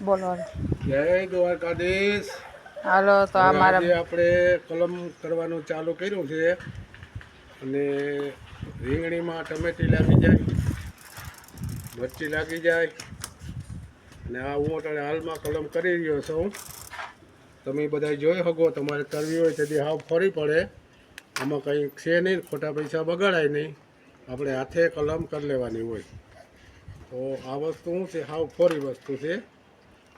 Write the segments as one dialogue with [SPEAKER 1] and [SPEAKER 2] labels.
[SPEAKER 1] બોલો
[SPEAKER 2] જય દ્વારકાધીશ।
[SPEAKER 1] હાલો તો આ મારા
[SPEAKER 2] આજે આપણે કલમ કરવાનું ચાલુ કર્યું છે અને રીંગણીમાં ટમેટી લાગી જાય, મરચી લાગી જાય અને આ હું અત્યારે હાલમાં કલમ કરી રહ્યો છું। તમે બધા જોઈ શકો, તમારે કરવી હોય તેથી હાવ ફરી પડે, આમાં કંઈ છે નહીં, ખોટા પૈસા બગાડાય નહીં, આપણે હાથે કલમ કરી લેવાની હોય। તો આ વસ્તુ શું છે, હાવ ફોરી વસ્તુ છે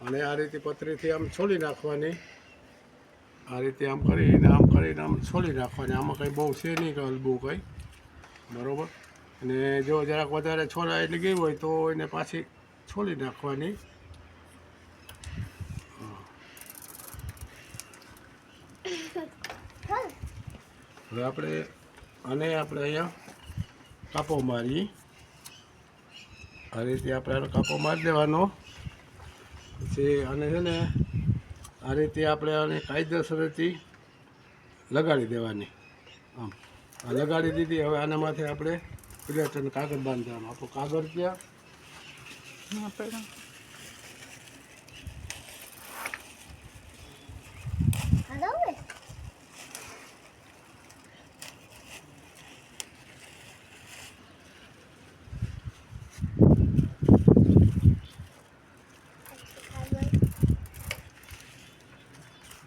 [SPEAKER 2] અને આ રીતે પતરીથી આમ છોડી નાખવાની, આ રીતે આમ કરીને આમ છોડી નાખવાની। આમાં કંઈ બહુ છે નહીં કે હલબું કંઈ, બરાબર। અને જો જરાક વધારે છોડાયેલી ગઈ હોય તો એને પાછી છોડી નાખવાની। હવે આપણે અહીંયા કાપો મારી, આ રીતે આપણે કાપો મારી દેવાનો। પછી આને છે ને આ રીતે આપણે આને કાયદેસરથી લગાડી દેવાની, આમ આ લગાડી દીધી। હવે આના માથે આપણે પ્લેટ અને કાગળ બાંધવાનો। આપણો કાગળ ક્યાં?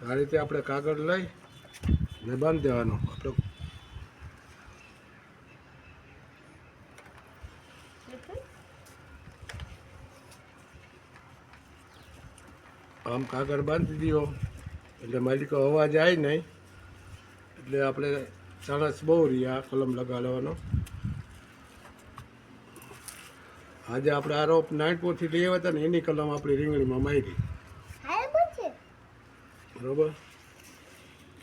[SPEAKER 2] આ રીતે આપણે કાગળ લઈ ને બાંધી દેવાનો। આપણે આમ કાગળ બાંધી દો એટલે માલિકો અવાજ આવે નહીં, એટલે આપણે ચાણસ બહુ રહી આ કલમ લગાડવાનો। આજે આપણે આ રોપ નાનપુરથી લઈ આવ્યા હતા ને એની કલમ આપણી રીંગણીમાં મારી, બરોબર,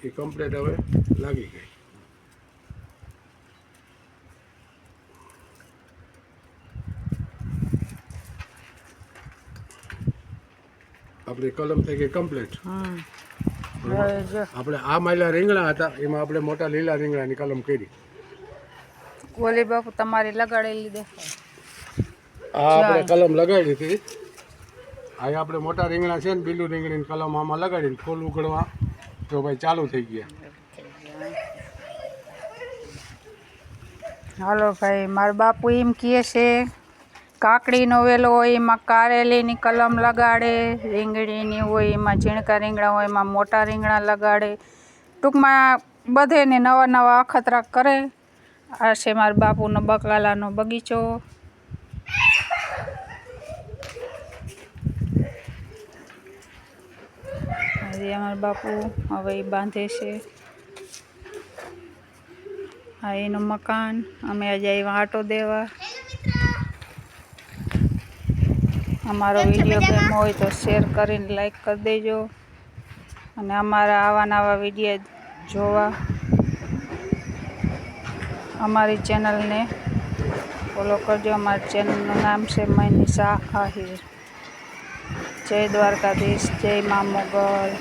[SPEAKER 2] એ કમ્પ્લેટ હવે લાગી ગઈ। આપણી કલમ થઈ ગઈ કમ્પ્લેટ। આપણે આ માયલા રીંગણા હતા એમાં આપણે મોટા લીલા રીંગણાની કલમ કરી।
[SPEAKER 1] ઓલી બાપુ તમારી લગાડેલી દેખાય,
[SPEAKER 2] આ આપણે કલમ લગાડી હતી। અહીં આપણે મોટા રીંગણા છે ને, બીલું રીંગણીની કલમ આમાં લગાડીને ફૂલ ઉગડવા જો ભાઈ ચાલુ થઈ ગયા।
[SPEAKER 1] હાલો ભાઈ, મારા બાપુ એમ કહે છે કાકડીનો વેલો હોય એમાં કારેલીની કલમ લગાડે, રીંગણીની હોય એમાં ઝીણકા રીંગણા હોય એમાં મોટા રીંગણા લગાડે, ટૂંકમાં બધેને નવા નવા અખતરા કરે। આ છે મારા બાપુનો બકાલાનો બગીચો। અમારા બાપુ હવે એ બાંધે છે। આ એનું મકાન, અમે આજે આવ્યા આંટો દેવા। અમારો વિડીયો ગમ્યો હોય તો શેર કરીને લાઈક કરી દેજો અને અમારા આવા નવા વિડીયો જોવા અમારી ચેનલને ફોલો કરજો। અમારી ચેનલનું નામ છે મનીષા આહિર। જય દ્વારકાધીશ, જય મા મોગલ।